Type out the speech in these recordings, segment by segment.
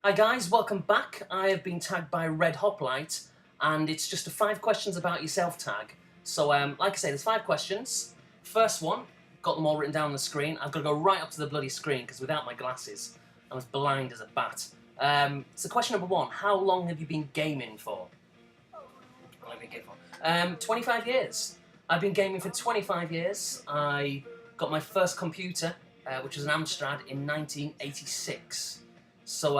Hi guys, welcome back. I have been tagged by RedH0plite and it's just a 5 questions about yourself tag. So like I say, there's 5 questions. First one, got them all written down on the screen. I've got to go right up to the bloody screen because without my glasses, I'm as blind as a bat. So question number 1, how long have you been gaming for? 25 years. I've been gaming for 25 years. I got my first computer, which was an Amstrad, in 1986. So,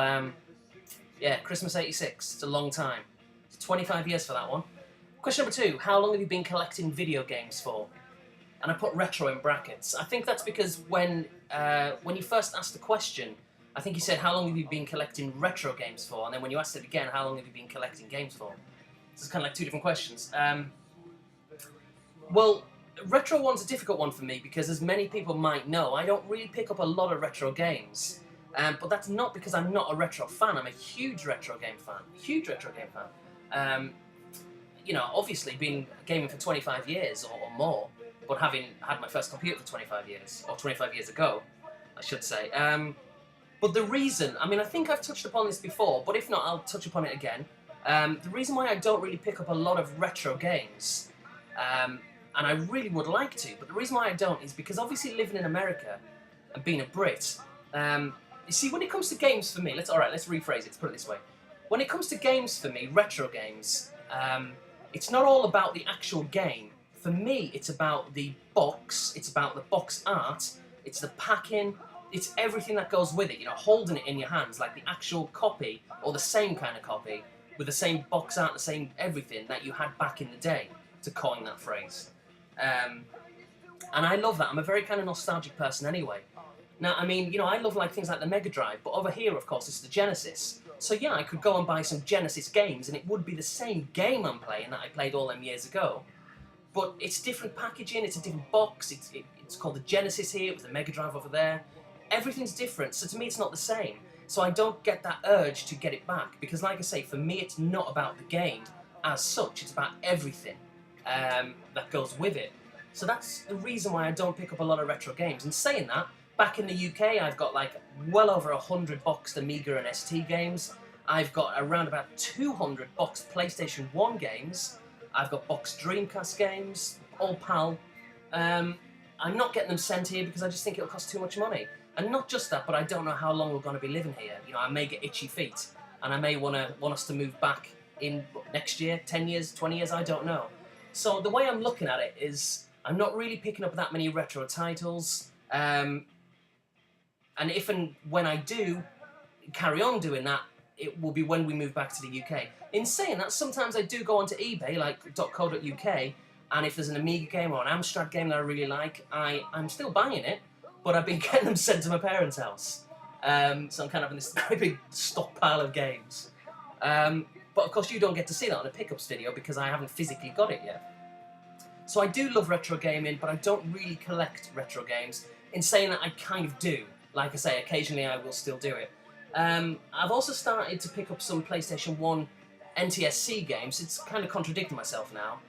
yeah, Christmas 86, it's a long time. It's 25 years for that one. Question number 2, how long have you been collecting video games for? And I put retro in brackets. I think that's because when you first asked the question, I think you said, how long have you been collecting retro games for? And then when you asked it again, how long have you been collecting games for? So it's kind of like 2 different questions. Well, retro one's a difficult one for me because, as many people might know, I don't really pick up a lot of retro games. But that's not because I'm not a retro fan. I'm a huge retro game fan. You know, obviously been gaming for 25 years or more, but having had my first computer for 25 years, or 25 years ago, I should say. But the reason, I mean, I think I've touched upon this before, but if not, I'll touch upon it again. The reason why I don't really pick up a lot of retro games, and I really would like to, but the reason why I don't is because obviously living in America and being a Brit, you see, when it comes to games for me, let's rephrase it, let's put it this way. When it comes to games for me, retro games, it's not all about the actual game. For me, it's about the box, it's about the box art, it's the packing, it's everything that goes with it, you know, holding it in your hands, like the actual copy, or the same kind of copy, with the same box art, the same everything that you had back in the day, to coin that phrase. And I love that. I'm a very kind of nostalgic person anyway. Now, I mean, you know, I love like things like the Mega Drive, but over here, of course, it's the Genesis. So yeah, I could go and buy some Genesis games, and it would be the same game I'm playing that I played all them years ago. But it's different packaging, it's a different box, it's called the Genesis here, with the Mega Drive over there. Everything's different, so to me it's not the same. So I don't get that urge to get it back, because like I say, for me it's not about the game as such, it's about everything that goes with it. So that's the reason why I don't pick up a lot of retro games. And saying that, back in the UK, I've got like well over 100 boxed Amiga and ST games. I've got around about 200 boxed PlayStation 1 games. I've got boxed Dreamcast games, all PAL. I'm not getting them sent here because I just think it'll cost too much money. And not just that, but I don't know how long we're going to be living here. You know, I may get itchy feet, and I may want us to move back in next year, 10 years, 20 years, I don't know. So the way I'm looking at it is, I'm not really picking up that many retro titles. And if and when I do carry on doing that, it will be when we move back to the UK. In saying that, sometimes I do go onto eBay, like .co.uk, and if there's an Amiga game or an Amstrad game that I really like, I'm still buying it, but I've been getting them sent to my parents' house. So I'm kind of having this very big stockpile of games. But of course you don't get to see that on a pickups video because I haven't physically got it yet. So I do love retro gaming, but I don't really collect retro games. In saying that, I kind of do. Like I say, occasionally I will still do it. I've also started to pick up some PlayStation 1 NTSC games. It's kind of contradicting myself now,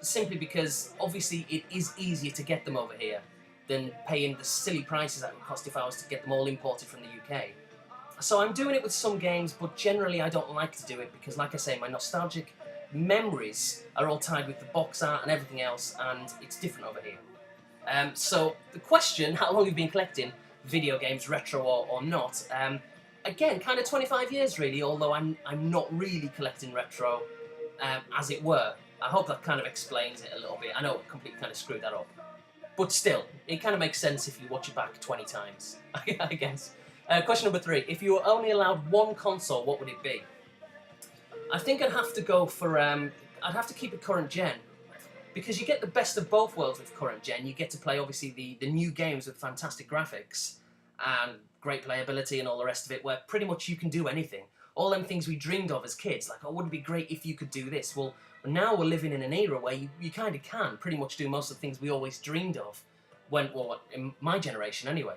simply because obviously it is easier to get them over here than paying the silly prices that would cost if I was to get them all imported from the UK. So I'm doing it with some games, but generally I don't like to do it because, like I say, my nostalgic memories are all tied with the box art and everything else, and it's different over here. So the question, how long have you been collecting video games, retro or not, again, kind of 25 years really, although I'm not really collecting retro, as it were. I hope that kind of explains it a little bit. I know I completely kind of screwed that up. But still, it kind of makes sense if you watch it back 20 times, I guess. Question number 3, if you were only allowed one console, what would it be? I think I'd have to go for, I'd have to keep it current gen. Because you get the best of both worlds with current gen. You get to play, obviously, the new games with fantastic graphics and great playability and all the rest of it, where pretty much you can do anything. All them things we dreamed of as kids, like, oh, wouldn't it be great if you could do this? Well, now we're living in an era where you kind of can pretty much do most of the things we always dreamed of, in my generation anyway.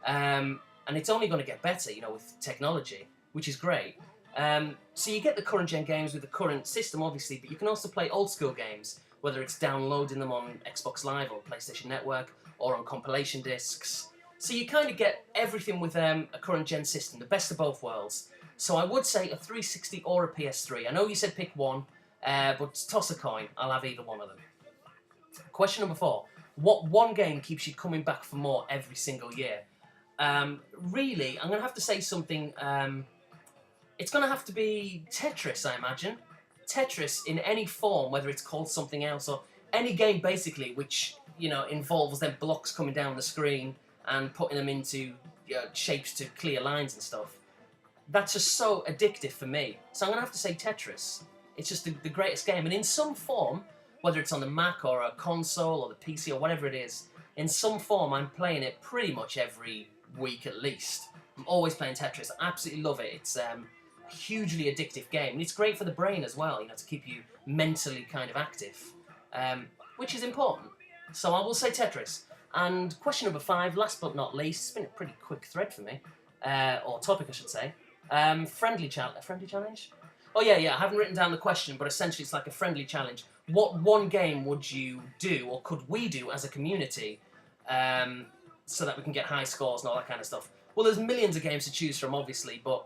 And it's only going to get better, you know, with technology, which is great. So you get the current gen games with the current system, obviously, but you can also play old school games, whether it's downloading them on Xbox Live or PlayStation Network or on compilation discs. So you kind of get everything with a current gen system, the best of both worlds. So I would say a 360 or a PS3. I know you said pick one, but toss a coin. I'll have either one of them. Question number 4. What one game keeps you coming back for more every single year? Really, I'm going to have to say something. It's going to have to be Tetris, I imagine. Tetris in any form, whether it's called something else or any game basically, which involves then blocks coming down the screen and putting them into shapes to clear lines and stuff. That's just so addictive for me. So I'm going to have to say Tetris. It's just the greatest game. And in some form, whether it's on the Mac or a console or the PC or whatever it is, in some form I'm playing it pretty much every week at least. I'm always playing Tetris. I absolutely love it. It's a hugely addictive game. And it's great for the brain as well, to keep you mentally kind of active, which is important. So I will say Tetris. And question number 5, last but not least, it's been a pretty quick thread for me, or topic I should say. Friendly challenge? Oh yeah, I haven't written down the question, but essentially it's like a friendly challenge. What one game would you do, or could we do as a community, so that we can get high scores and all that kind of stuff? Well, there's millions of games to choose from, obviously, but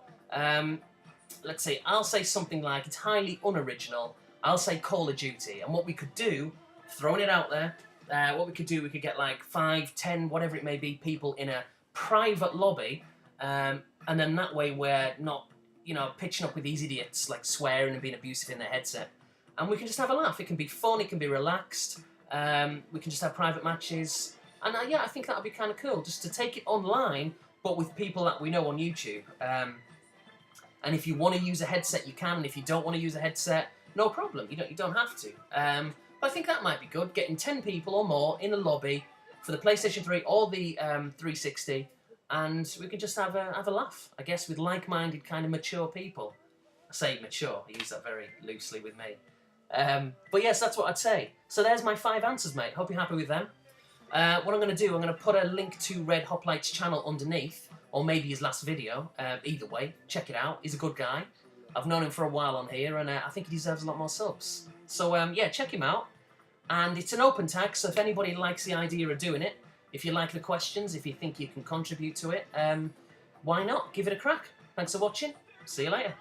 let's see, I'll say something like, it's highly unoriginal, I'll say Call of Duty, and what we could do, throwing it out there, we could get like 5, 10, whatever it may be, people in a private lobby, and then that way we're not, pitching up with these idiots, like swearing and being abusive in their headset. And we can just have a laugh. It can be fun, it can be relaxed, we can just have private matches. And yeah, I think that would be kind of cool, just to take it online, but with people that we know on YouTube. And if you want to use a headset, you can, and if you don't want to use a headset, no problem, you don't have to. But I think that might be good, getting 10 people or more in a lobby for the PlayStation 3 or the 360, and we can just have a laugh, I guess, with like-minded kind of mature people. I say mature, I use that very loosely with me. But yes, that's what I'd say. So there's my 5 answers, mate. Hope you're happy with them. What I'm going to do, I'm going to put a link to RedH0plite's channel underneath, or maybe his last video. Either way, check it out. He's a good guy. I've known him for a while on here, and I think he deserves a lot more subs. So yeah, check him out. And it's an open tag, so if anybody likes the idea of doing it, if you like the questions, if you think you can contribute to it, why not? Give it a crack. Thanks for watching. See you later.